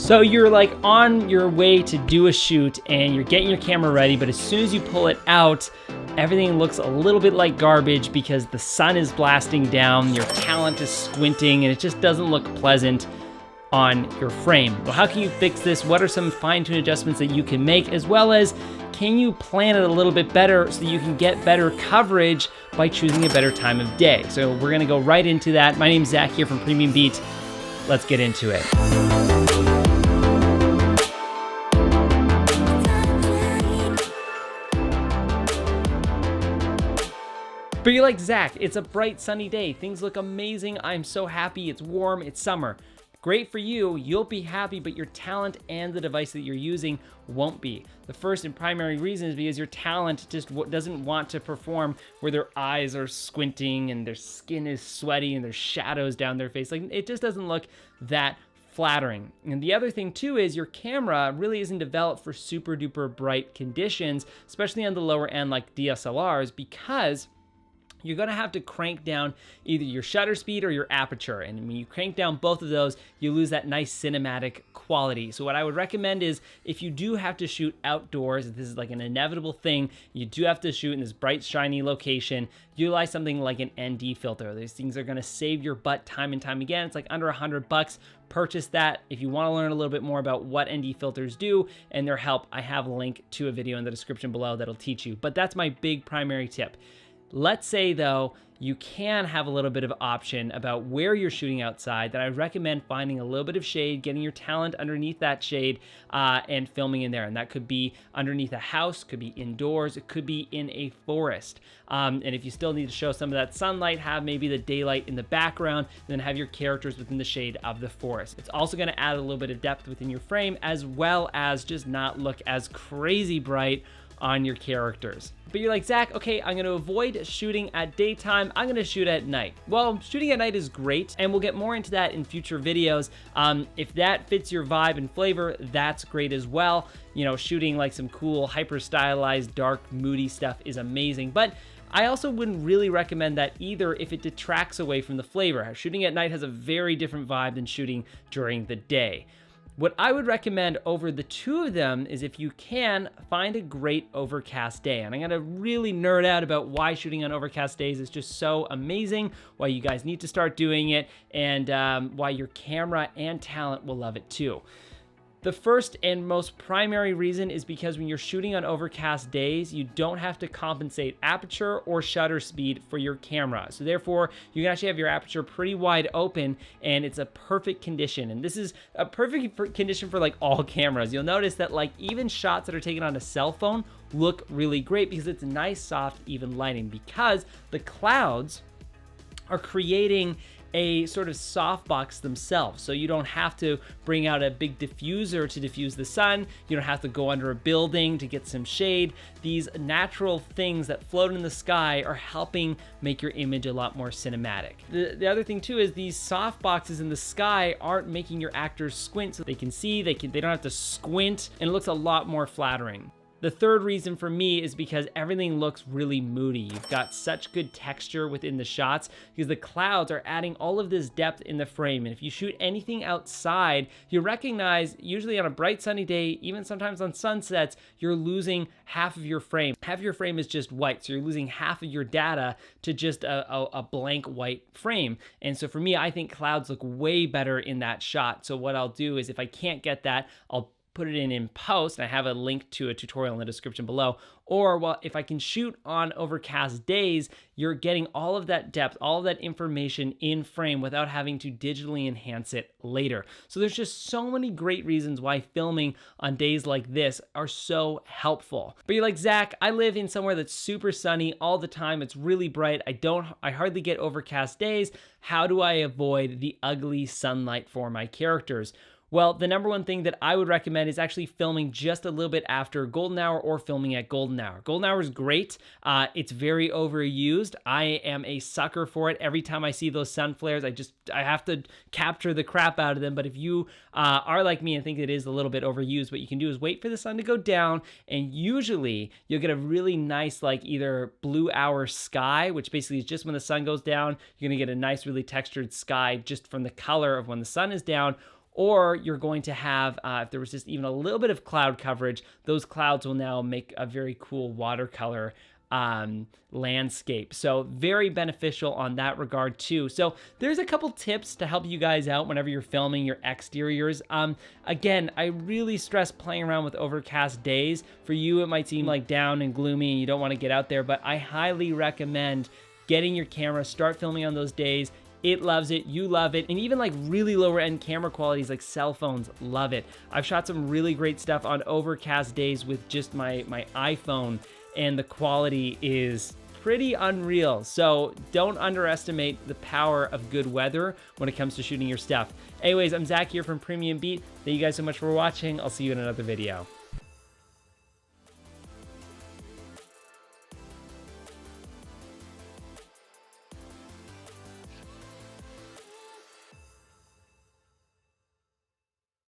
So you're like on your way to do a shoot and you're getting your camera ready, but as soon as you pull it out, everything looks a little bit like garbage because the sun is blasting down, your talent is squinting, and it just doesn't look pleasant on your frame. Well, how can you fix this? What are some fine-tune adjustments that you can make, as well as can you plan it a little bit better so you can get better coverage by choosing a better time of day? So we're gonna go right into that. My name's Zach here from PremiumBeat. Let's get into it. But you're like, Zach, it's a bright sunny day. Things look amazing. I'm so happy. It's warm. It's summer. Great for you. You'll be happy, but your talent and the device that you're using won't be. The first and primary reason is because your talent just doesn't want to perform where their eyes are squinting and their skin is sweaty and there's shadows down their face. Like, it just doesn't look that flattering. And the other thing too is your camera really isn't developed for super duper bright conditions, especially on the lower end like DSLRs, because you're gonna have to crank down either your shutter speed or your aperture. And when you crank down both of those, you lose that nice cinematic quality. So what I would recommend is if you do have to shoot outdoors, this is like an inevitable thing, you do have to shoot in this bright, shiny location, utilize something like an ND filter. These things are gonna save your butt time and time again. It's like under $100. Purchase that. If you wanna learn a little bit more about what ND filters do and their help, I have a link to a video in the description below that'll teach you. But that's my big primary tip. Let's say though, you can have a little bit of option about where you're shooting outside, that I recommend finding a little bit of shade, getting your talent underneath that shade and filming in there. And that could be underneath a house, could be indoors, it could be in a forest. And if you still need to show some of that sunlight, have maybe the daylight in the background, then have your characters within the shade of the forest. It's also gonna add a little bit of depth within your frame, as well as just not look as crazy bright on your characters. But you're like, Zach, okay, I'm gonna avoid shooting at daytime, I'm gonna shoot at night. Well, shooting at night is great, and we'll get more into that in future videos. If that fits your vibe and flavor, that's great as well. You know, shooting like some cool, hyper stylized, dark, moody stuff is amazing, but I also wouldn't really recommend that either if it detracts away from the flavor. Shooting at night has a very different vibe than shooting during the day. What I would recommend over the two of them is, if you can, find a great overcast day. And I'm gonna really nerd out about why shooting on overcast days is just so amazing, why you guys need to start doing it, and why your camera and talent will love it too. The first and most primary reason is because when you're shooting on overcast days, you don't have to compensate aperture or shutter speed for your camera. So therefore, you can actually have your aperture pretty wide open, and it's a perfect condition. And this is a perfect condition for like all cameras. You'll notice that like even shots that are taken on a cell phone look really great because it's nice, soft, even lighting, because the clouds are creating a sort of softbox themselves. So you don't have to bring out a big diffuser to diffuse the sun. You don't have to go under a building to get some shade. These natural things that float in the sky are helping make your image a lot more cinematic. The other thing too is these softboxes in the sky aren't making your actors squint, so they can see, they don't have to squint, and it looks a lot more flattering. The third reason for me is because everything looks really moody. You've got such good texture within the shots because the clouds are adding all of this depth in the frame. And if you shoot anything outside, you recognize usually on a bright sunny day, even sometimes on sunsets, you're losing half of your frame. Half of your frame is just white. So you're losing half of your data to just a blank white frame. And so for me, I think clouds look way better in that shot. So what I'll do is if I can't get that, I'll put it in post, and I have a link to a tutorial in the description below. Or, well, if I can shoot on overcast days, you're getting all of that depth, all of that information in frame without having to digitally enhance it later. So there's just so many great reasons why filming on days like this are so helpful. But you're like, Zach, I live in somewhere that's super sunny all the time. It's really bright. I hardly get overcast days. How do I avoid the ugly sunlight for my characters? Well, the number one thing that I would recommend is actually filming just a little bit after golden hour or filming at golden hour. Golden hour is great. It's very overused. I am a sucker for it. Every time I see those sun flares, I have to capture the crap out of them. But if you are like me and think it is a little bit overused, what you can do is wait for the sun to go down, and usually you'll get a really nice, like either blue hour sky, which basically is just when the sun goes down. You're gonna get a nice, really textured sky just from the color of when the sun is down. or you're going to have, if there was just even a little bit of cloud coverage, those clouds will now make a very cool watercolor landscape. So very beneficial on that regard too. So there's a couple tips to help you guys out whenever you're filming your exteriors. Again, I really stress playing around with overcast days. For you, it might seem like down and gloomy and you don't want to get out there, but I highly recommend getting your camera, start filming on those days. It loves it, you love it, and even like really lower end camera qualities like cell phones love it. I've shot some really great stuff on overcast days with just my iPhone, and the quality is pretty unreal. So don't underestimate the power of good weather when it comes to shooting your stuff. Anyways, I'm Zach here from PremiumBeat. Thank you guys so much for watching. I'll see you in another video.